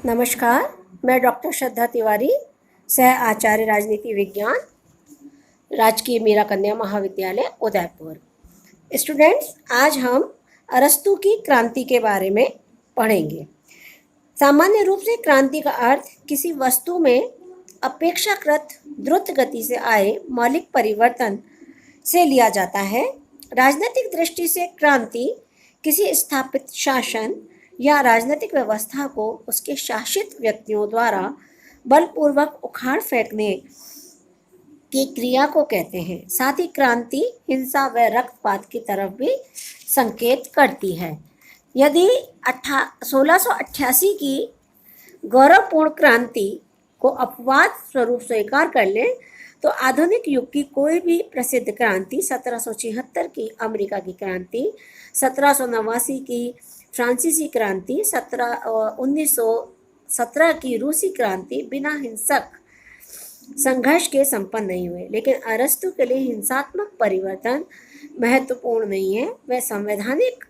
नमस्कार। मैं डॉक्टर श्रद्धा तिवारी, सह आचार्य राजनीति विज्ञान, राजकीय मीरा कन्या महाविद्यालय उदयपुर। स्टूडेंट्स, आज हम अरस्तू की क्रांति के बारे में पढ़ेंगे। सामान्य रूप से क्रांति का अर्थ किसी वस्तु में अपेक्षाकृत द्रुत गति से आए मौलिक परिवर्तन से लिया जाता है। राजनीतिक दृष्टि से क्रांति किसी स्थापित शासन या राजनीतिक व्यवस्था को उसके शासित व्यक्तियों द्वारा बलपूर्वक उखाड़ फेंकने की क्रिया को कहते हैं। साथ ही क्रांति हिंसा व रक्तपात की तरफ भी संकेत करती है। यदि 1688 की गौरवपूर्ण क्रांति को अपवाद स्वरूप स्वीकार कर लें तो आधुनिक युग की कोई भी प्रसिद्ध क्रांति, 1776 की अमेरिका की क्रांति, 1789 की फ्रांसीसी क्रांति, 1917 की रूसी क्रांति बिना हिंसक संघर्ष के संपन्न नहीं हुए। लेकिन अरस्तू के लिए हिंसात्मक परिवर्तन महत्वपूर्ण नहीं है। वह संवैधानिक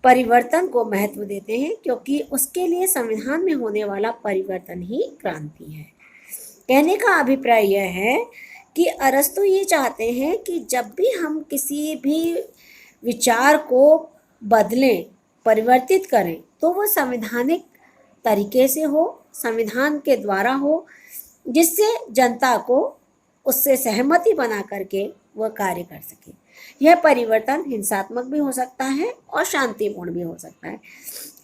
परिवर्तन को महत्व देते हैं क्योंकि उसके लिए संविधान में होने वाला परिवर्तन ही क्रांति है। कहने का अभिप्राय यह है कि अरस्तू ये चाहते हैं कि जब भी हम किसी भी विचार को बदलें, परिवर्तित करें, तो वो संवैधानिक तरीके से हो, संविधान के द्वारा हो, जिससे जनता को उससे सहमति बना करके वह कार्य कर सके। यह परिवर्तन हिंसात्मक भी हो सकता है और शांतिपूर्ण भी हो सकता है।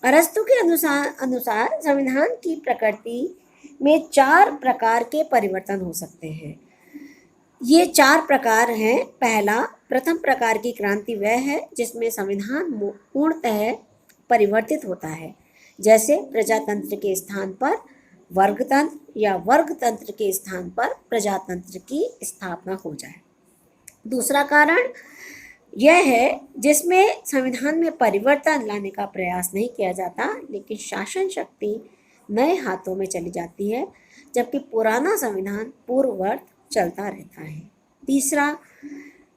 अरस्तू के अनुसार संविधान की प्रकृति में 4 प्रकार के परिवर्तन हो सकते हैं। ये 4 प्रकार हैं। प्रथम प्रकार की क्रांति वह है जिसमें संविधान पूर्णतः परिवर्तित होता है, जैसे प्रजातंत्र के स्थान पर वर्गतंत्र या वर्गतंत्र के स्थान पर प्रजातंत्र की स्थापना हो जाए। दूसरा कारण यह है जिसमें संविधान में परिवर्तन लाने का प्रयास नहीं किया जाता, लेकिन शासन शक्ति नए हाथों में चली जाती है, जबकि पुराना संविधान पूर्ववत चलता रहता है। तीसरा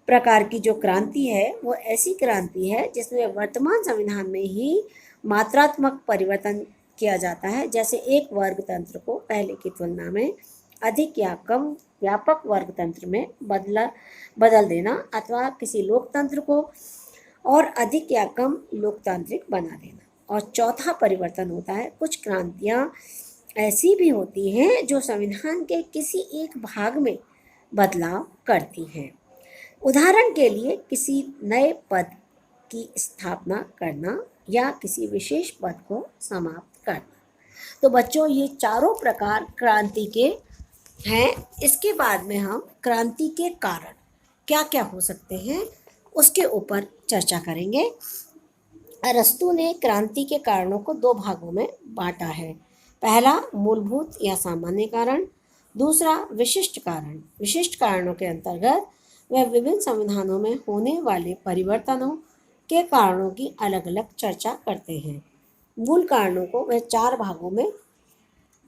प्रकार की जो क्रांति है वो ऐसी क्रांति है जिसमें वर्तमान संविधान में ही मात्रात्मक परिवर्तन किया जाता है, जैसे एक वर्गतंत्र को पहले की तुलना में अधिक या कम व्यापक वर्गतंत्र में बदल देना, अथवा किसी लोकतंत्र को और अधिक या कम लोकतांत्रिक बना देना। और चौथा परिवर्तन होता है, कुछ क्रांतियाँ ऐसी भी होती हैं जो संविधान के किसी एक भाग में बदलाव करती हैं। उदाहरण के लिए किसी नए पद की स्थापना करना या किसी विशेष पद को समाप्त करना। तो बच्चों, ये चारों प्रकार क्रांति के हैं। इसके बाद में हम क्रांति के कारण क्या क्या हो सकते हैं उसके ऊपर चर्चा करेंगे। अरस्तू ने क्रांति के कारणों को 2 भागों में बांटा है। पहला मूलभूत या सामान्य कारण, दूसरा विशिष्ट कारण। विशिष्ट कारणों के अंतर्गत वह विभिन्न संविधानों में होने वाले परिवर्तनों के कारणों की अलग अलग चर्चा करते हैं। मूल कारणों को वह 4 भागों में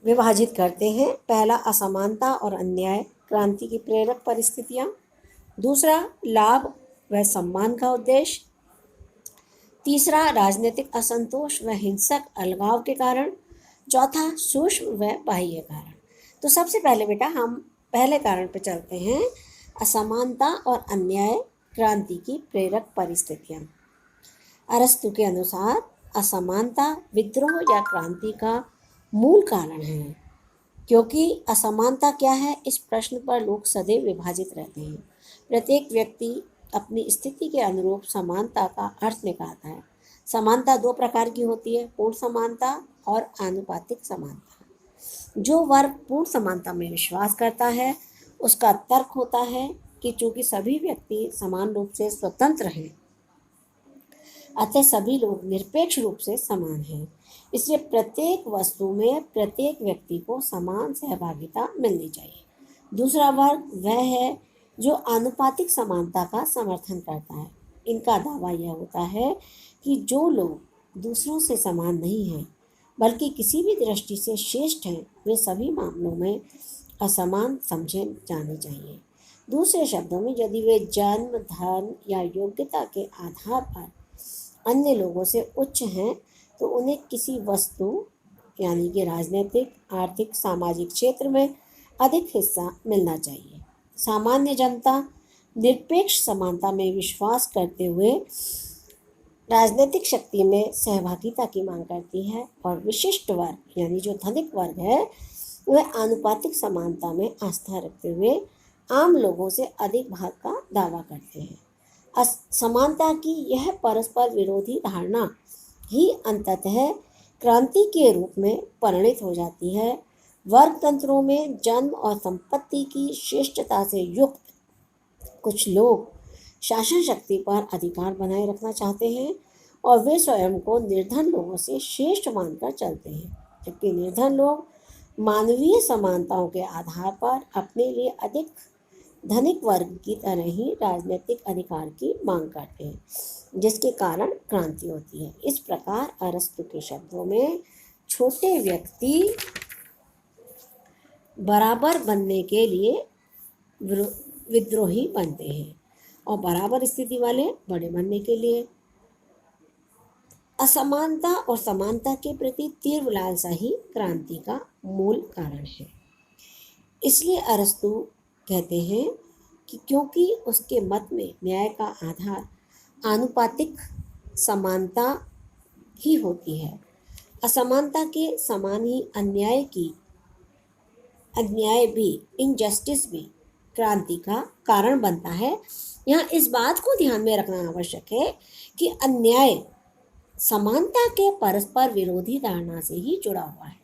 विभाजित करते हैं। पहला असमानता और अन्याय, क्रांति की प्रेरक परिस्थितियाँ। दूसरा लाभ व सम्मान का उद्देश्य। तीसरा राजनीतिक असंतोष व हिंसक अलगाव के कारण। चौथा सूक्ष्म व बाह्य कारण। तो सबसे पहले बेटा हम पहले कारण पर चलते हैं, असमानता और अन्याय, क्रांति की प्रेरक परिस्थितियाँ। अरस्तू के अनुसार असमानता विद्रोह या क्रांति का मूल कारण है। क्योंकि असमानता क्या है, इस प्रश्न पर लोग सदैव विभाजित रहते हैं। प्रत्येक व्यक्ति अपनी स्थिति के अनुरूप समानता का अर्थ निकालता है। समानता 2 प्रकार की होती है, पूर्ण समानता और आनुपातिक समानता। जो वर्ग पूर्ण समानता में विश्वास करता है उसका तर्क होता है कि चूंकि सभी व्यक्ति समान रूप से स्वतंत्र हैं, अतः सभी लोग निरपेक्ष रूप से समान हैं, इसलिए प्रत्येक वस्तु में प्रत्येक व्यक्ति को समान सहभागिता मिलनी चाहिए। दूसरा वर्ग वह है जो आनुपातिक समानता का समर्थन करता है। इनका दावा यह होता है कि जो लोग दूसरों से समान नहीं हैं बल्कि किसी भी दृष्टि से श्रेष्ठ हैं, वे सभी मामलों में असमान समझे जाने चाहिए। दूसरे शब्दों में, यदि वे जन्म, धर्म या योग्यता के आधार पर अन्य लोगों से उच्च हैं तो उन्हें किसी वस्तु यानी कि राजनीतिक, आर्थिक, सामाजिक क्षेत्र में अधिक हिस्सा मिलना चाहिए। सामान्य जनता निरपेक्ष समानता में विश्वास करते हुए राजनीतिक शक्ति में सहभागिता की मांग करती है, और विशिष्ट वर्ग यानी जो धनिक वर्ग है वह आनुपातिक समानता में आस्था रखते हुए आम लोगों से अधिक भाग का दावा करते हैं। असमानता की यह परस्पर विरोधी धारणा ही अंततः क्रांति के रूप में परिणित हो जाती है। वर्ग तंत्रों में जन्म और संपत्ति की श्रेष्ठता से युक्त कुछ लोग शासन शक्ति पर अधिकार बनाए रखना चाहते हैं, और वे स्वयं को निर्धन लोगों से श्रेष्ठ मानकर चलते हैं, जबकि निर्धन लोग मानवीय समानताओं के आधार पर अपने लिए अधिक धनिक वर्ग की तरह ही राजनीतिक अधिकार की मांग करते हैं, जिसके कारण क्रांति होती है। इस प्रकार अरस्तु के शब्दों में छोटे व्यक्ति बराबर बनने के लिए विद्रोही बनते हैं, और बराबर स्थिति वाले बड़े बनने के लिए। असमानता और समानता के प्रति तीव्र लालसा ही क्रांति का मूल कारण है। इसलिए अरस्तु कहते हैं कि क्योंकि उसके मत में न्याय का आधार आनुपातिक समानता ही होती है, असमानता के समान ही अन्याय भी, इनजस्टिस भी क्रांति का कारण बनता है। यहाँ इस बात को ध्यान में रखना आवश्यक है कि अन्याय समानता के परस्पर विरोधी धारणा से ही जुड़ा हुआ है।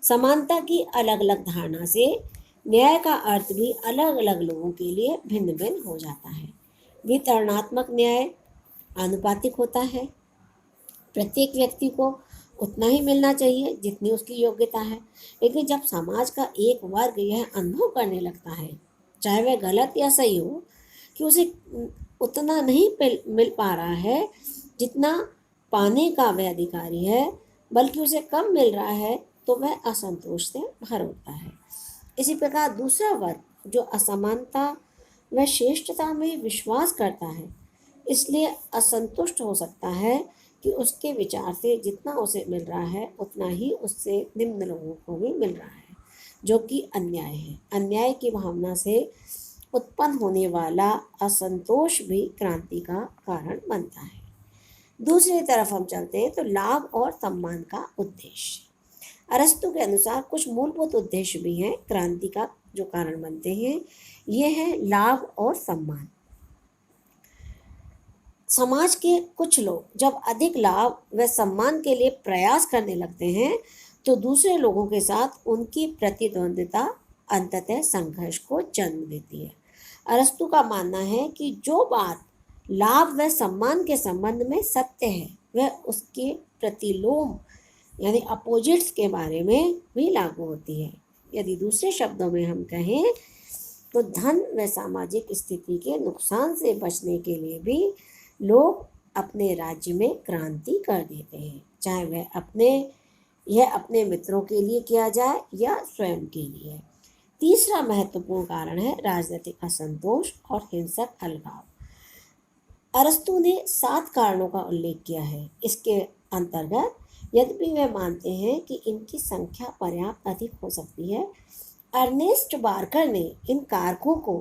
समानता की अलग अलग धारणा से न्याय का अर्थ भी अलग अलग लोगों के लिए भिन्न भिन्न हो जाता है। वितरणात्मक न्याय आनुपातिक होता है, प्रत्येक व्यक्ति को उतना ही मिलना चाहिए जितनी उसकी योग्यता है। लेकिन जब समाज का एक वर्ग यह अनुभव करने लगता है, चाहे वह गलत या सही हो, कि उसे उतना नहीं मिल पा रहा है जितना पाने का वह अधिकारी है, बल्कि उसे कम मिल रहा है, तो वह असंतोष से भर होता है। इसी प्रकार दूसरा वर्ग जो असमानता व श्रेष्ठता में विश्वास करता है, इसलिए असंतुष्ट हो सकता है कि उसके विचार से जितना उसे मिल रहा है उतना ही उससे निम्न लोगों को भी मिल रहा है, जो कि अन्याय है। अन्याय की भावना से उत्पन्न होने वाला असंतोष भी क्रांति का कारण बनता है। दूसरी तरफ हम चलते हैं तो लाभ और सम्मान का उद्देश्य। अरस्तु के अनुसार कुछ मूलभूत उद्देश्य भी हैं क्रांति का जो कारण बनते हैं। ये है लाभ और सम्मान। समाज के कुछ लोग जब अधिक लाभ व सम्मान के लिए प्रयास करने लगते हैं तो दूसरे लोगों के साथ उनकी प्रतिद्वंद्विता अंततः संघर्ष को जन्म देती है। अरस्तु का मानना है कि जो बात लाभ व सम्मान के संबंध में सत्य है वह उसके प्रतिलोम यानी अपोजिट्स के बारे में भी लागू होती है। यदि दूसरे शब्दों में हम कहें तो धन व सामाजिक स्थिति के नुकसान से बचने के लिए भी लोग अपने राज्य में क्रांति कर देते हैं, चाहे वह यह अपने मित्रों के लिए किया जाए या स्वयं के लिए। तीसरा महत्वपूर्ण कारण है राजनीतिक असंतोष और हिंसक अलगाव। अरस्तु ने 7 कारणों का उल्लेख किया है। इसके अंतर्गत यद्यपि वे मानते हैं कि इनकी संख्या पर्याप्त अधिक हो सकती है, अर्नेस्ट बार्कर ने इन कारकों को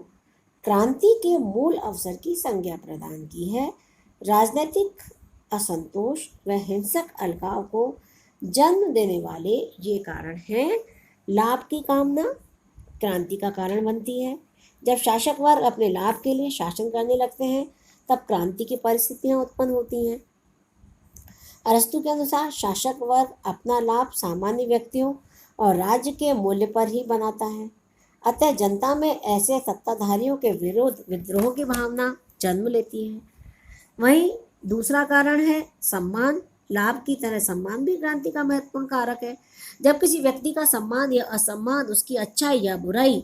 क्रांति के मूल अवसर की संज्ञा प्रदान की है। राजनीतिक असंतोष व हिंसक अलगाव को जन्म देने वाले ये कारण हैं। लाभ की कामना क्रांति का कारण बनती है। जब शासक वर्ग अपने लाभ के लिए शासन करने लगते हैं तब क्रांति की परिस्थितियां उत्पन्न होती हैं। अरस्तु के अनुसार शासक वर्ग अपना लाभ सामान्य व्यक्तियों और राज्य के मूल्य पर ही बनाता है, अतः जनता में ऐसे सत्ताधारियों के विरोध विद्रोह की भावना जन्म लेती है। वहीं दूसरा कारण है सम्मान। लाभ की तरह सम्मान भी क्रांति का महत्वपूर्ण कारक है। जब किसी व्यक्ति का सम्मान या असम्मान उसकी अच्छाई या बुराई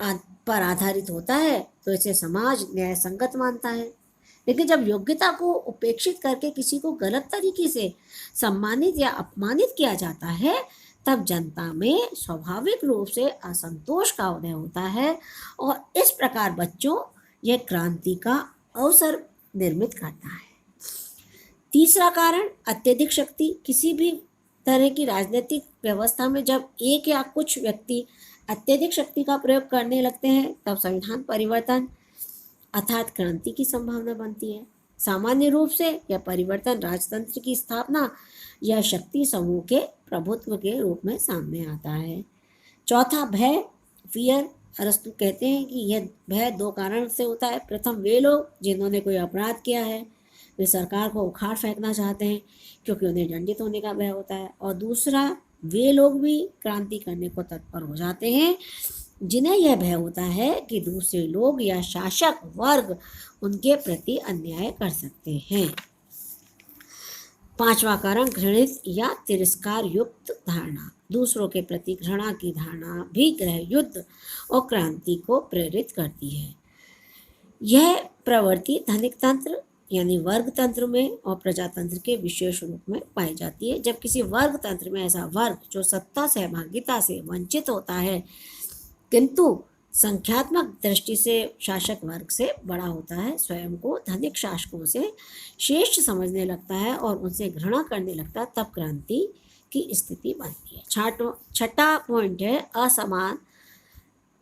पर आधारित होता है तो इसे समाज न्याय संगत मानता है। लेकिन जब योग्यता को उपेक्षित करके किसी को गलत तरीके से सम्मानित या अपमानित किया जाता है तब जनता में स्वाभाविक रूप से असंतोष का उदय होता है, और इस प्रकार बच्चों यह क्रांति का अवसर निर्मित करता है। तीसरा कारण अत्यधिक शक्ति। किसी भी तरह की राजनीतिक व्यवस्था में जब एक या कुछ व्यक्ति अत्यधिक शक्ति का प्रयोग करने लगते हैं, तब संविधान परिवर्तन अर्थात क्रांति की संभावना बनती है। सामान्य रूप से यह परिवर्तन राजतंत्र की स्थापना या शक्ति समूह के प्रभुत्व के रूप में सामने आता है। चौथा, भय, फियर। अरस्तु कहते हैं कि यह भय दो कारण से होता है। प्रथम, वे लोग जिन्होंने कोई अपराध किया है, वे सरकार को उखाड़ फेंकना चाहते हैं क्योंकि उन्हें दंडित होने का भय होता है। और दूसरा, वे लोग भी क्रांति करने को तत्पर हो जाते हैं जिन्हें यह भय होता है कि दूसरे लोग या शासक वर्ग उनके प्रति अन्याय कर सकते हैं। पांचवा कारण, घृणित या तिरस्कार युक्त धारणा। दूसरों के प्रति घृणा की धारणा भी गृह युद्ध और क्रांति को प्रेरित करती है। यह प्रवृत्ति धनिक तंत्र यानी वर्ग तंत्र में और प्रजातंत्र के विशेष रूप में पाई जाती है। जब किसी वर्ग तंत्र में ऐसा वर्ग जो सत्ता सहभागिता से वंचित होता है किंतु संख्यात्मक दृष्टि से शासक वर्ग से बड़ा होता है, स्वयं को धनिक शासकों से श्रेष्ठ समझने लगता है और उनसे घृणा करने लगता है, तब क्रांति की स्थिति बनती है। छठा पॉइंट है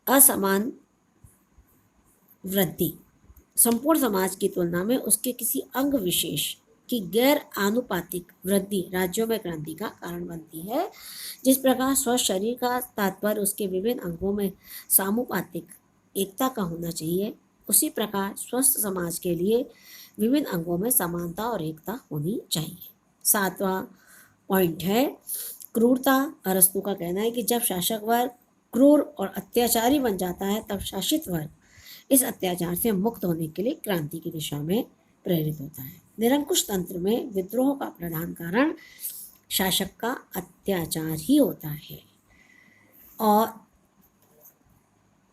असमान वृद्धि। संपूर्ण समाज की तुलना में उसके किसी अंग विशेष की गैर आनुपातिक वृद्धि राज्यों में क्रांति का कारण बनती है। जिस प्रकार स्वस्थ शरीर का तात्पर्य उसके विभिन्न अंगों में सामुपातिक एकता का होना चाहिए, उसी प्रकार स्वस्थ समाज के लिए विभिन्न अंगों में समानता और एकता होनी चाहिए। सातवां पॉइंट है क्रूरता। अरस्तु का कहना है कि जब शासक वर्ग क्रूर और अत्याचारी बन जाता है, तब शासित वर्ग इस अत्याचार से मुक्त होने के लिए क्रांति की दिशा में प्रेरित होता है। निरंकुश तंत्र में विद्रोह का प्रधान कारण शासक का अत्याचार ही होता है। और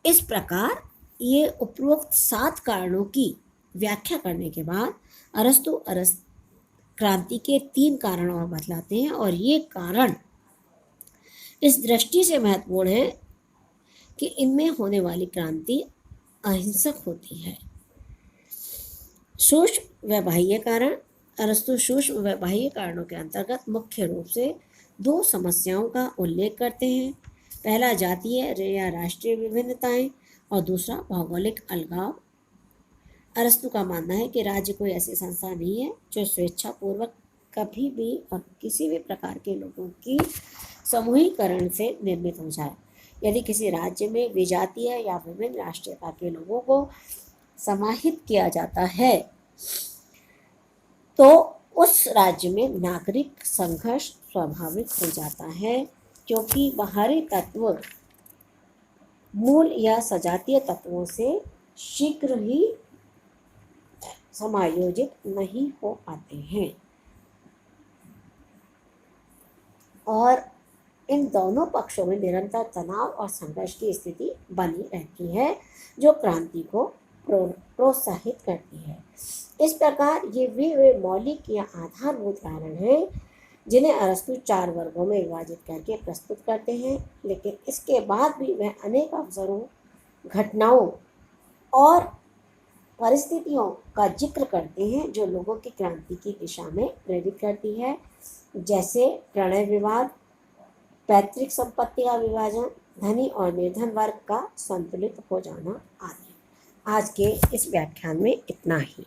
इस प्रकार ये उपरोक्त 7 कारणों की व्याख्या करने के बाद अरस्तु क्रांति के 3 कारण और बतलाते हैं, और ये कारण इस दृष्टि से महत्वपूर्ण है कि इनमें होने वाली क्रांति अहिंसक होती है। सूक्ष्म व बाह्य कारण। अरस्तु सूक्ष्म व बाह्य कारणों के अंतर्गत मुख्य रूप से 2 समस्याओं का उल्लेख करते हैं। पहला जातीय या राष्ट्रीय विभिन्नताएं और दूसरा भौगोलिक अलगाव। अरस्तु का मानना है कि राज्य कोई ऐसी संस्था नहीं है जो स्वेच्छापूर्वक कभी भी और किसी भी प्रकार के लोगों की समूहीकरण से निर्मित हो जाए। यदि किसी राज्य में विजातीय या विभिन्न राष्ट्रीयता के लोगों को समाहित किया जाता है तो उस राज्य में नागरिक संघर्ष स्वाभाविक हो जाता है, क्योंकि बाहरी तत्व मूल या सजातीय तत्वों से शीघ्र ही समायोजित नहीं हो पाते हैं और इन दोनों पक्षों में निरंतर तनाव और संघर्ष की स्थिति बनी रहती है, जो क्रांति को प्रोत्साहित करती है। इस प्रकार ये वे मौलिक या आधारभूत कारण हैं जिन्हें अरस्तु 4 वर्गों में विभाजित करके प्रस्तुत करते हैं, लेकिन इसके बाद भी वह अनेक अवसरों, घटनाओं और परिस्थितियों का जिक्र करते हैं जो लोगों की क्रांति की दिशा में प्रेरित करती है, जैसे प्रणय विवाद, पैतृक संपत्ति का विभाजन, धनी और निर्धन वर्ग का संतुलित हो जाना आदि। आज के इस व्याख्यान में इतना ही।